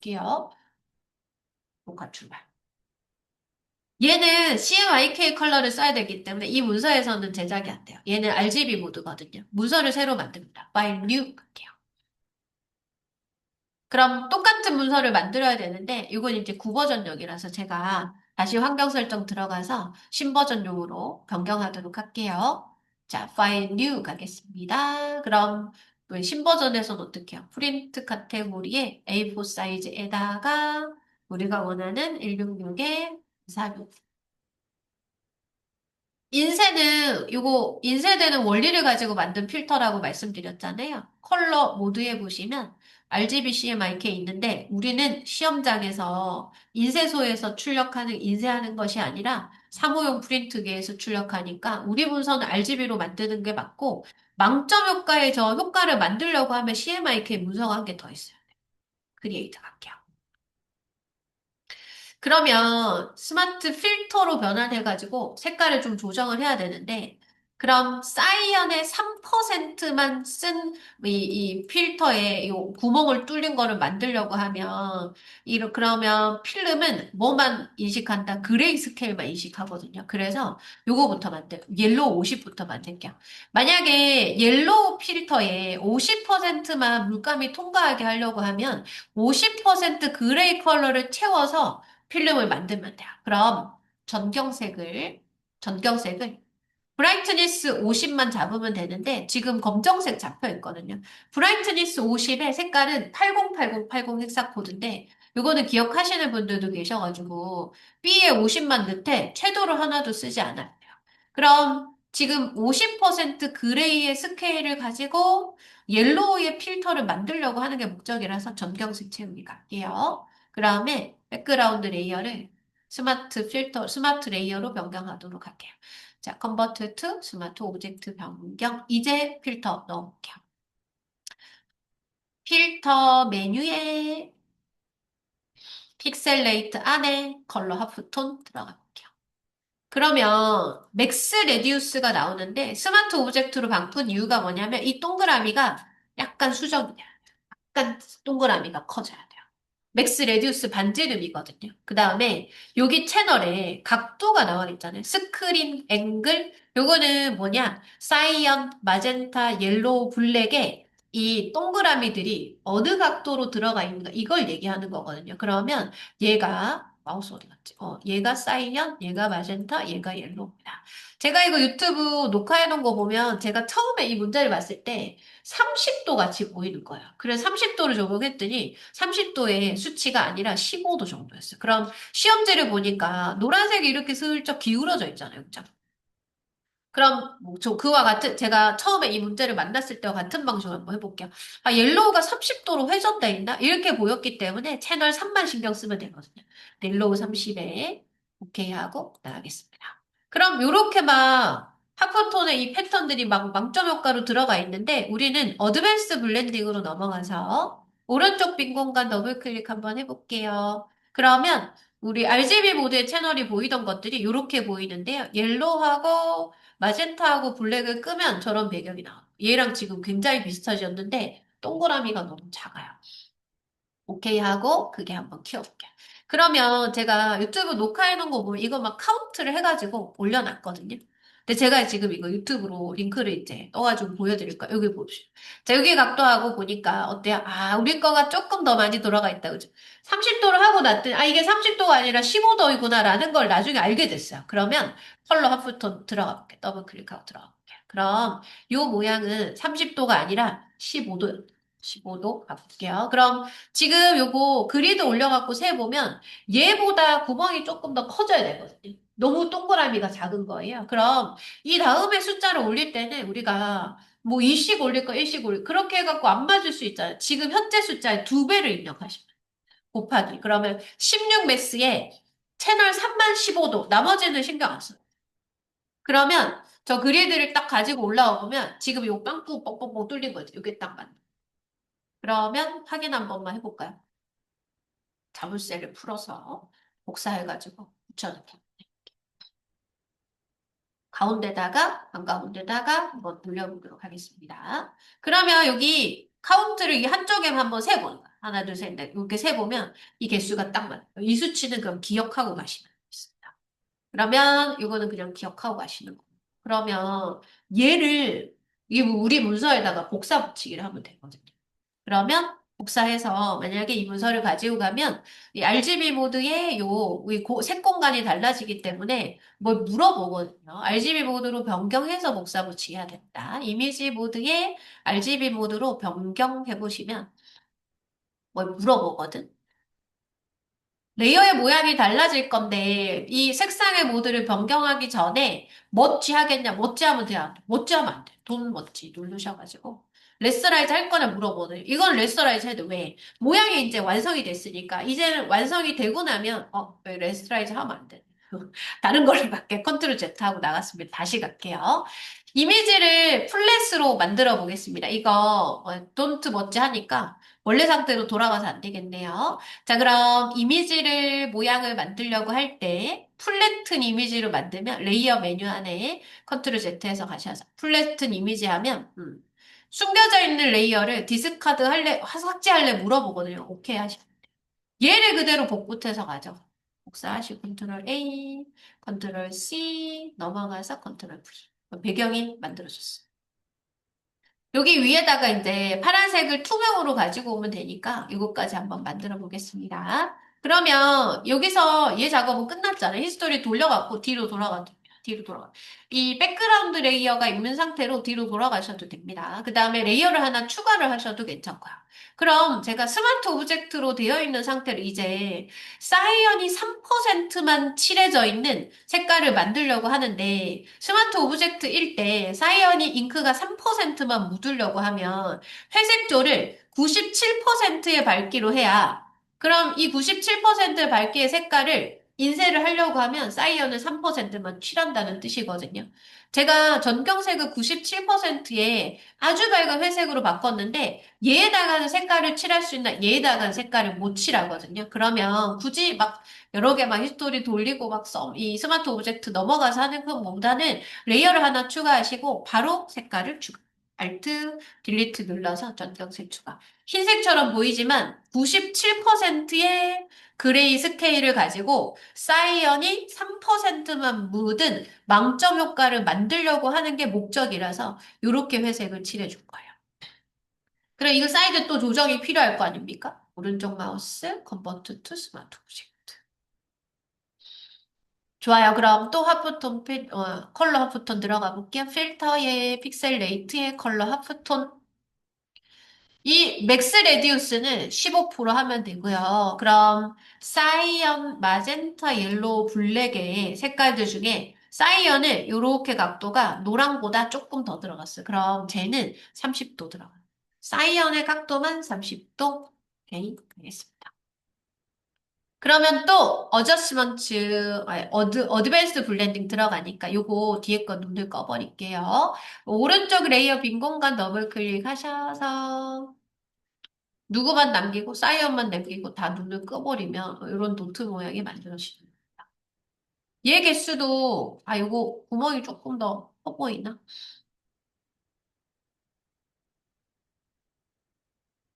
볼게요. 녹화 출발. 얘는 CMYK 컬러를 써야 되기 때문에 이 문서에서는 제작이 안 돼요. 얘는 RGB 모드거든요. 문서를 새로 만듭니다. File New 갈게요. 그럼 똑같은 문서를 만들어야 되는데 이건 이제 9버전용이라서 제가 다시 환경 설정 들어가서 신버전용으로 변경하도록 할게요. 자, File New 가겠습니다. 그럼 우리 신버전에서는 어떻게 해요? 프린트 카테고리에 A4 사이즈에다가 우리가 원하는 166에 4 인쇄되는 원리를 가지고 만든 필터라고 말씀드렸잖아요. 컬러 모드에 보시면 RGB CMYK 있는데 우리는 시험장에서 인쇄소에서 출력하는, 인쇄하는 것이 아니라 사무용 프린트기에서 출력하니까 우리 문서는 RGB로 만드는 게 맞고 망점 효과의 저 효과를 만들려고 하면 CMYK 문서가 한 개 더 있어요. 크리에이트 갈게요. 그러면 스마트 필터로 변환해가지고 색깔을 좀 조정을 해야 되는데, 그럼 사이언의 3%만 쓴 이 필터에 이 구멍을 뚫린 거를 만들려고 하면, 그러면 필름은 뭐만 인식한다? 그레이 스케일만 인식하거든요. 그래서 요거부터 옐로우 50부터 만들게요. 만약에 옐로우 필터에 50%만 물감이 통과하게 하려고 하면 50% 그레이 컬러를 채워서 필름을 만들면 돼요. 그럼 전경색을 브라이트니스 50만 잡으면 되는데 지금 검정색 잡혀 있거든요. 브라이트니스 50의 색깔은 808080 헥사 코드인데 이거는 기억하시는 분들도 계셔가지고 B에 50만 넣되 채도를 하나도 쓰지 않아요. 그럼 지금 50% 그레이의 스케일을 가지고 옐로우의 필터를 만들려고 하는 게 목적이라서 전경색 채우기 갈게요. 그 다음에 백그라운드 레이어를 스마트 레이어로 변경하도록 할게요. 자, 컨버트 투 스마트 오브젝트 변경. 이제 필터 넣을게요. 필터 메뉴에 픽셀레이트 안에 컬러 하프톤 들어갈게요. 그러면 맥스 레디우스가 나오는데 스마트 오브젝트로 바꾼 이유가 뭐냐면 이 동그라미가 약간 수정이야. 약간 동그라미가 커져야 돼요. 맥스 레디우스 반지름이거든요. 그 다음에 여기 채널에 각도가 나와 있잖아요. 스크린 앵글. 요거는 뭐냐? 사이언, 마젠타, 옐로우, 블랙에 이 동그라미들이 어느 각도로 들어가 있는가 이걸 얘기하는 거거든요. 그러면 얘가 마우스 어디 갔지? 얘가 사이언, 얘가 마젠타, 얘가 옐로우입니다. 제가 이거 유튜브 녹화해 놓은 거 보면 제가 처음에 이 문제를 봤을 때 30도 같이 보이는 거야. 그래서 30도를 적용했더니 30도의 수치가 아니라 15도 정도였어요. 그럼 시험지를 보니까 노란색이 이렇게 슬쩍 기울어져 있잖아요. 그죠? 그럼 저 그와 같은 제가 처음에 이 문제를 만났을 때와 같은 방식 한번 해볼게요. 아, 옐로우가 30도로 회전돼 있나? 이렇게 보였기 때문에 채널 3만 신경 쓰면 되거든요. 옐로우 30에 오케이 하고 나가겠습니다. 그럼 요렇게 막 하프톤의 이 패턴들이 막 망점 효과로 들어가 있는데 우리는 어드밴스 블렌딩으로 넘어가서 오른쪽 빈 공간 더블 클릭 한번 해볼게요. 그러면 우리 RGB 모드의 채널이 보이던 것들이 이렇게 보이는데요. 옐로우하고 마젠타하고 블랙을 끄면 저런 배경이 나와. 얘랑 지금 굉장히 비슷하셨는데 동그라미가 너무 작아요. 오케이 하고 그게 한번 키워볼게요. 그러면 제가 유튜브 녹화해놓은 거 보면 이거 막 카운트를 해가지고 올려놨거든요. 근데 제가 지금 이거 유튜브로 링크를 이제 떠가지고 보여드릴 거예요. 여기 보십시오. 자, 여기 각도하고 보니까 어때요? 아, 우리 거가 조금 더 많이 돌아가 있다. 그죠? 30도를 하고 났더니, 아, 이게 30도가 아니라 15도이구나라는 걸 나중에 알게 됐어요. 그러면 컬러 하프톤 들어가 볼게요. 더블 클릭하고 들어가 볼게요. 그럼 요 모양은 30도가 아니라 15도, 15도 가볼게요. 그럼 지금 요거 그리드 올려갖고 세보면 얘보다 구멍이 조금 더 커져야 되거든요. 너무 동그라미가 작은 거예요. 그럼 이 다음에 숫자를 올릴 때는 우리가 뭐 2씩 올릴 거 1씩 올릴 그렇게 해갖고 안 맞을 수 있잖아요. 지금 현재 숫자의 2배를 입력하시면 곱하기. 그러면 16 매스에 채널 3만 15도 나머지는 신경 안 써요. 그러면 저 그리드를 딱 가지고 올라와 보면 지금 요 빵꾸 뻥뻥뻥 뚫린 거죠. 요게 딱 맞는. 그러면 확인 한 번만 해볼까요? 자물쇠를 풀어서 복사해가지고 붙여넣기. 가운데다가, 반가운데다가 한번 돌려보도록 하겠습니다. 그러면 여기 카운트를 이 한쪽에 한번 세보는 거야. 하나, 둘, 셋, 넷. 이렇게 세보면 이 개수가 딱 맞아요. 이 수치는 그럼 기억하고 가시면 되겠습니다. 그러면 이거는 그냥 기억하고 가시는 거예요. 그러면 얘를 이 우리 문서에다가 복사 붙이기를 하면 되거든요. 그러면 복사해서 만약에 이 문서를 가지고 가면 이 RGB 모드의 색 공간이 달라지기 때문에 뭘 물어보거든요. RGB 모드로 변경해서 복사 붙이게 해야 된다. 이미지 모드의 RGB 모드로 변경해 보시면 뭘 물어보거든. 레이어의 모양이 달라질 건데 이 색상의 모드를 변경하기 전에 멋지 하겠냐? 멋지 하면 돼. 안 돼? 멋지 하면 안 돼. 돈 멋지 누르셔가지고 레스라이즈 할 거냐 물어보는. 이건 레스라이즈 해도 왜? 모양이 이제 완성이 됐으니까 이제는 완성이 되고 나면 왜 레스라이즈 하면 안 돼? 다른 걸로 갈게. 컨트롤 Z 하고 나갔으면 다시 갈게요. 이미지를 플랫으로 만들어 보겠습니다. 이거 don't 멋지 하니까 원래 상태로 돌아가서 안 되겠네요. 자, 그럼 이미지를 모양을 만들려고 할 때 플래튼 이미지로 만들면 레이어 메뉴 안에 컨트롤 Z에서 가셔서 플래튼 이미지 하면 숨겨져 있는 레이어를 디스카드 할래, 삭제할래 물어보거든요. 오케이 하시면 얘를 그대로 복붙해서 가죠. 복사하시고 컨트롤 A, 컨트롤 C 넘어가서 컨트롤 V. 배경이 만들어졌어요. 여기 위에다가 이제 파란색을 투명으로 가지고 오면 되니까 이것까지 한번 만들어 보겠습니다. 그러면 여기서 얘 작업은 끝났잖아요. 히스토리 돌려갖고 뒤로 뒤로 돌아가. 이 백그라운드 레이어가 있는 상태로 뒤로 돌아가셔도 됩니다. 그 다음에 레이어를 하나 추가를 하셔도 괜찮고요. 그럼 제가 스마트 오브젝트로 되어 있는 상태로 이제 사이언이 3%만 칠해져 있는 색깔을 만들려고 하는데 스마트 오브젝트일 때 사이언이 잉크가 3%만 묻으려고 하면 회색조를 97%의 밝기로 해야 그럼 이 97%의 밝기의 색깔을 인쇄를 하려고 하면 사이언을 3%만 칠한다는 뜻이거든요. 제가 전경색을 97%에 아주 밝은 회색으로 바꿨는데 얘에다가는 색깔을 칠할 수 있나 얘에다가는 색깔을 못 칠하거든요. 그러면 굳이 막 여러 개 막 히스토리 돌리고 막 이 스마트 오브젝트 넘어가서 하는 것보다는 레이어를 하나 추가하시고 바로 색깔을 추가. Alt, 딜리트 눌러서 전경색 추가. 흰색처럼 보이지만 97%의 그레이 스케일을 가지고 사이언이 3%만 묻은 망점 효과를 만들려고 하는 게 목적이라서 이렇게 회색을 칠해줄 거예요. 그럼 이거 사이즈 또 조정이 필요할 거 아닙니까? 오른쪽 마우스, 컨버트 투 스마트 오브젝트. 좋아요. 그럼 또 하프톤 컬러 하프톤 들어가 볼게요. 필터의 픽셀 레이트의 컬러 하프톤. 이 맥스 레디우스는 15% 하면 되고요. 그럼 사이언, 마젠타, 옐로우, 블랙의 색깔들 중에 사이언은 이렇게 각도가 노랑보다 조금 더 들어갔어요. 그럼 쟤는 30도 들어가요. 사이언의 각도만 30도. 오케이, 알겠습니다. 그러면 또 어저스먼트, 어드밴스드 블렌딩 들어가니까 요거 뒤에 거 눈을 꺼버릴게요. 오른쪽 레이어 빈 공간 더블 클릭하셔서 누구만 남기고 사이언만 남기고 다 눈을 꺼버리면 이런 노트 모양이 만들어집니다. 얘 개수도 요거 구멍이 조금 더 커 보이나?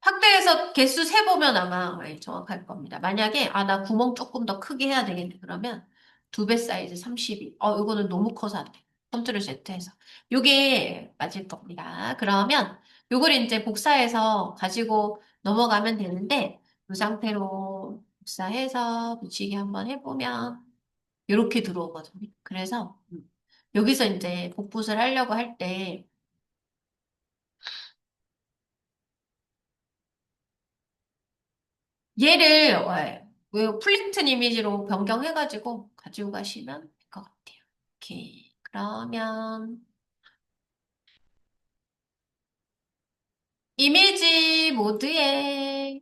확대해서 개수 세보면 아마 정확할 겁니다. 만약에 나 구멍 조금 더 크게 해야 되겠네. 그러면 2배 사이즈 32. 이거는 너무 커서 안 돼. 컨트롤 Z해서. 요게 맞을 겁니다. 그러면 요걸 이제 복사해서 가지고 넘어가면 되는데 이 상태로 복사해서 붙이기 한번 해보면 이렇게 들어오거든요. 그래서 여기서 이제 복붙을 하려고 할때 얘를 왜 플리튼 이미지로 변경해가지고 가지고 가시면 될 것 같아요. 오케이. 그러면 이미지 모드에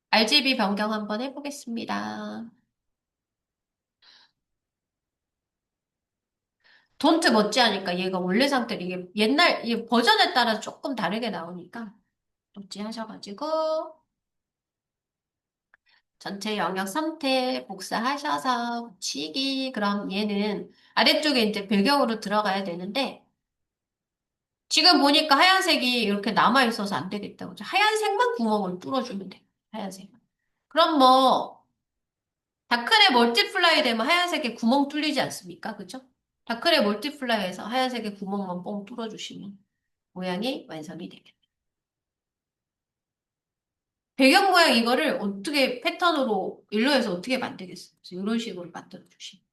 RGB 변경 한번 해보겠습니다. 돈트 못지하니까 얘가 원래 상태로 이게 옛날 이 버전에 따라 조금 다르게 나오니까 못지 하셔가지고 전체 영역 선택 복사하셔서 붙이기 그럼 얘는 아래쪽에 이제 배경으로 들어가야 되는데 지금 보니까 하얀색이 이렇게 남아있어서 안 되겠다고. 하얀색만 구멍을 뚫어주면 돼. 하얀색만. 그럼 뭐, 다크넷 멀티플라이 되면 하얀색에 구멍 뚫리지 않습니까? 그죠? 다크넷 멀티플라이에서 하얀색에 구멍만 뻥 뚫어주시면 모양이 완성이 되겠다. 배경 모양 이거를 어떻게 패턴으로 일러에서 어떻게 만들겠어요? 그래서 이런 식으로 만들어 주시면.